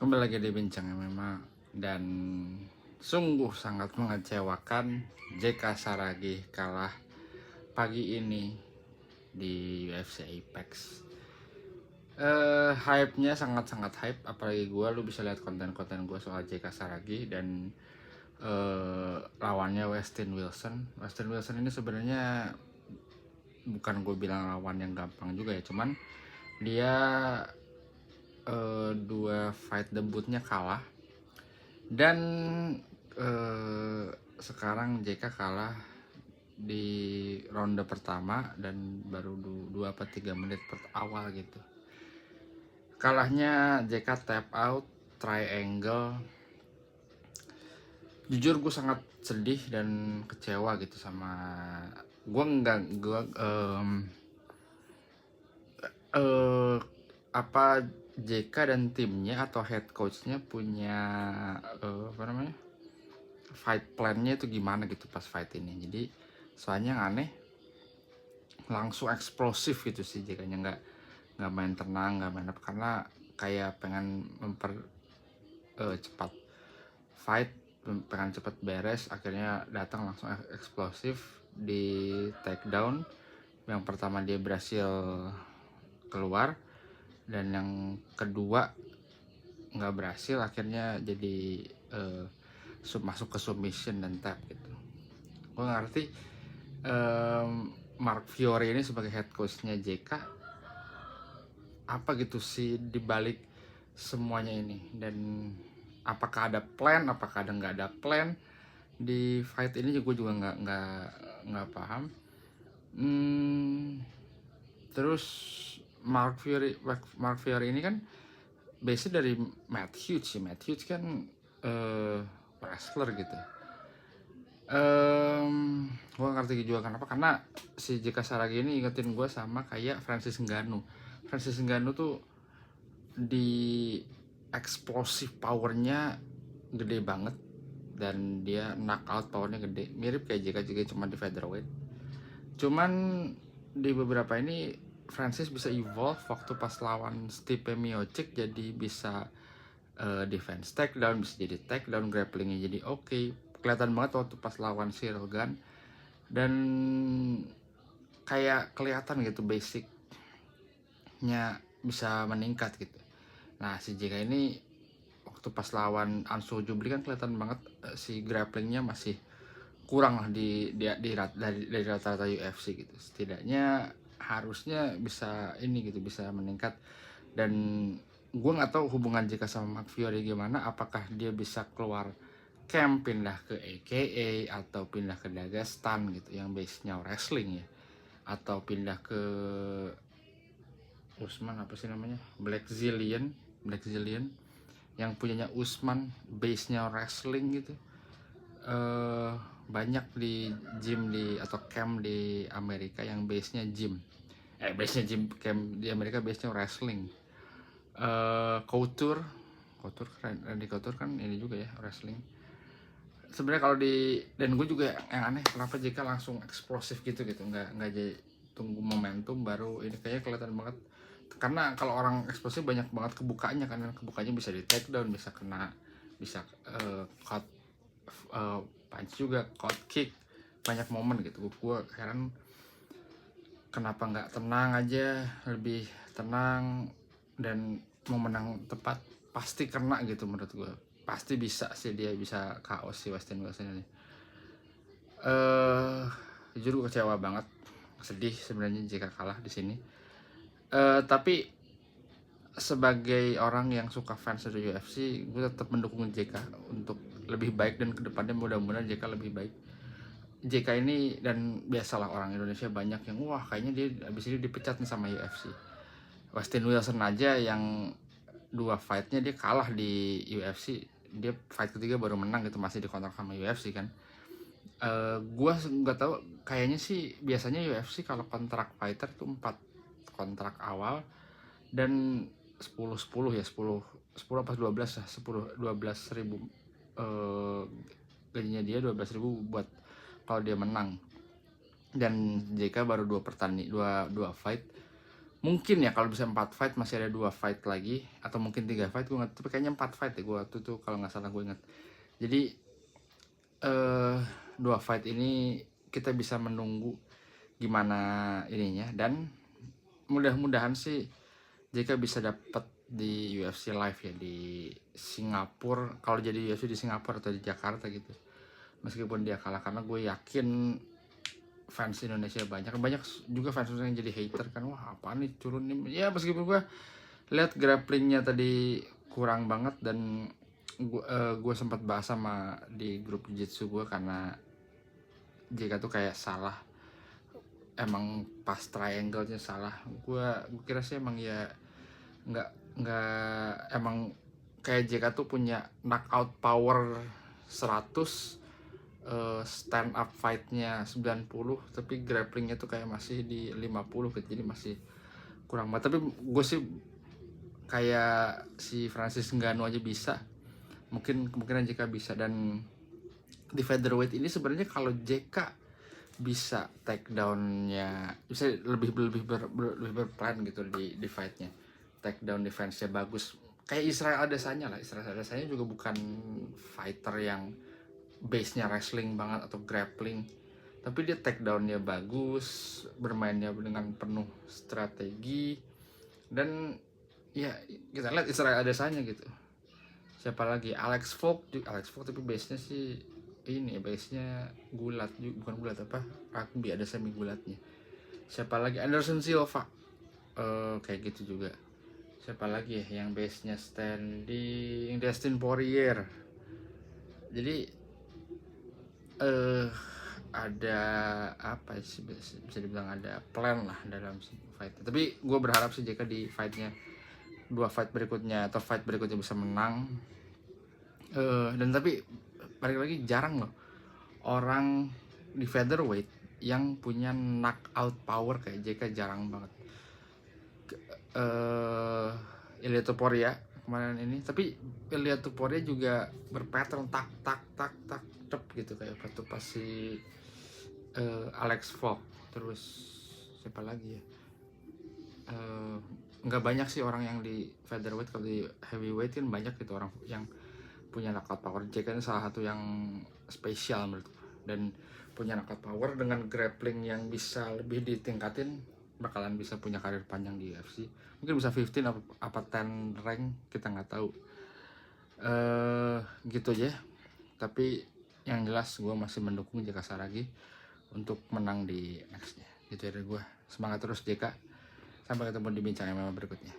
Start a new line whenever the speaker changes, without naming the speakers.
Kembali lagi di Bincang MMA dan sungguh sangat mengecewakan JK Saragih kalah pagi ini di UFC Apex. Hype-nya sangat-sangat hype, apalagi lu bisa lihat konten-konten gue soal JK Saragih dan lawannya Westin Wilson. Westin Wilson ini sebenarnya bukan gue bilang lawan yang gampang juga ya, cuman dia dua fight debutnya kalah dan sekarang JK kalah di ronde pertama dan baru 2-3 menit awal gitu. Kalahnya JK tap out triangle. Jujur gue sangat sedih dan kecewa gitu sama apa JK dan timnya atau head coachnya punya fight plan-nya itu gimana gitu pas fight ini. Jadi soalnya yang aneh langsung eksplosif gitu sih JK-nya, nggak main tenang, nggak main apa, karena kayak pengen cepat fight, pengen cepat beres, akhirnya datang langsung eksplosif di takedown. Yang pertama dia berhasil keluar dan yang kedua nggak berhasil, akhirnya jadi masuk ke submission dan tap gitu. Gue ngerti Mark Fiore ini sebagai head coachnya JK apa gitu sih dibalik semuanya ini, dan apakah ada plan, apakah nggak ada plan di fight ini, gue juga nggak paham. Terus Mark Fiore ini kan base dari Matt Hughes kan wrestler gitu. Gue ngerti juga kenapa, karena si JK Saragih ini ingetin gue sama kayak Francis Ngannou tuh di explosive powernya gede banget dan dia knockout powernya gede, mirip kayak JK juga cuma di featherweight. Cuman di beberapa ini Francis bisa evolve waktu pas lawan Stipe Miocic, jadi bisa defense takedown, bisa jadi takedown, grapplingnya jadi oke. Kelihatan banget waktu pas lawan Cyril Gane, dan kayak kelihatan gitu basicnya bisa meningkat gitu. Nah si JK ini waktu pas lawan Ansu Jubli kan kelihatan banget si grapplingnya masih kurang lah dari rata-rata UFC gitu. Setidaknya harusnya bisa ini gitu, bisa meningkat. Dan gue nggak tahu hubungan JK sama Mark Fiore gimana, apakah dia bisa keluar camp pindah ke AKA atau pindah ke Dagestan gitu yang base-nya wrestling ya, atau pindah ke Usman apa sih namanya, Black Zillion yang punyanya Usman base-nya wrestling gitu. Banyak di gym atau camp di Amerika yang base-nya gym camp di Amerika base-nya wrestling. Couture keren, Randy Couture kan ini juga ya wrestling sebenarnya kalau dan gue juga yang aneh kenapa JK langsung eksplosif gitu nggak jadi tunggu momentum baru ini, kayaknya kelihatan banget, karena kalau orang eksplosif banyak banget kebukanya kan, kebukanya bisa di takedown, bisa kena, bisa cut punch juga, cut kick, banyak momen gitu. Gue heran kenapa nggak tenang aja, lebih tenang dan mau menang tepat, pasti kena gitu menurut gue, pasti bisa sih dia bisa KO si Westin Wilson ini. Jujur gue kecewa banget, sedih sebenarnya jika kalah di sini. Tapi sebagai orang yang suka fans dari UFC, gue tetap mendukung JK untuk lebih baik, dan kedepannya mudah-mudahan JK lebih baik. JK ini, dan biasalah orang Indonesia banyak yang wah kayaknya dia abis ini dipecat nih sama UFC. Westin Wilson aja yang 2 fightnya dia kalah di UFC, dia fight ketiga baru menang gitu, masih dikontrak sama UFC kan. Gua nggak tahu, kayaknya sih biasanya UFC kalau kontrak fighter tuh 4 kontrak awal dan 10 ya, 10 apa 12 lah, 12 ribu gajinya dia 12 ribu buat kalau dia menang. Dan JK baru 2 fight Mungkin ya kalau bisa 4 fight, masih ada 2 fight lagi atau mungkin 3 fight, gue nggak, tapi kayaknya 4 fight ya gue waktu itu kalau nggak salah gue ingat. Jadi 2 fight ini kita bisa menunggu gimana ininya, dan mudah-mudahan sih JK bisa dapat di UFC live ya di Singapura, kalau jadi UFC di Singapura atau di Jakarta gitu, meskipun dia kalah, karena gue yakin fans Indonesia banyak juga fans Indonesia yang jadi hater kan, wah apa nih turun nih ya, meskipun gue lihat grapplingnya tadi kurang banget, dan gue sempat bahas sama di grup jiu-jitsu gue, karena JK tuh kayak salah, emang pas triangle-nya salah. Gue kira sih emang ya nggak emang kayak JK tuh punya knockout power 100, stand up fight-nya 90, tapi grapplingnya tuh kayak masih di 50 gitu, jadi masih kurang banget. Tapi gue sih kayak si Francis Ngannou aja bisa, mungkin kemungkinan JK bisa. Dan di featherweight ini sebenarnya kalau JK bisa takedownnya, bisa lebih berplan gitu di fightnya, takedown defense-nya bagus kayak Israel Adesanya lah. Israel Adesanya juga bukan fighter yang base-nya wrestling banget atau grappling, tapi dia takedown-nya bagus, bermainnya dengan penuh strategi, dan ya kita lihat Israel Adesanya gitu. Siapa lagi? Alex Volk tapi base-nya sih ini, base-nya gulat juga, bukan gulat apa, rugby, ada semi gulatnya. Siapa lagi? Anderson Silva, kayak gitu juga. Siapa lagi ya yang base-nya standing? Dustin Poirier. Jadi ada apa sih, bisa dibilang ada plan lah dalam fight. Tapi gue berharap sih JK di fightnya, 2 fight berikutnya atau fight berikutnya bisa menang. Dan tapi balik lagi, jarang loh orang di featherweight yang punya knockout power kayak JK, jarang banget. Ilia Topuria kemarin ini, tapi Ilia Topuria juga berpattern tak gitu, kayak waktu pas si Alex Volk. Terus siapa lagi ya, nggak banyak sih orang yang di featherweight. Kalau di heavyweight kan banyak gitu orang yang punya knockout power. JK ini salah satu yang spesial menurut gue, dan punya knockout power dengan grappling yang bisa lebih ditingkatin, bakalan bisa punya karir panjang di UFC. Mungkin bisa 15 apa 10 rank, kita nggak tahu. Gitu aja. Tapi yang jelas gue masih mendukung JK Saragi untuk menang di next-nya. Gitu ya dari gue. Semangat terus JK. Sampai ketemu di bincang MMA berikutnya.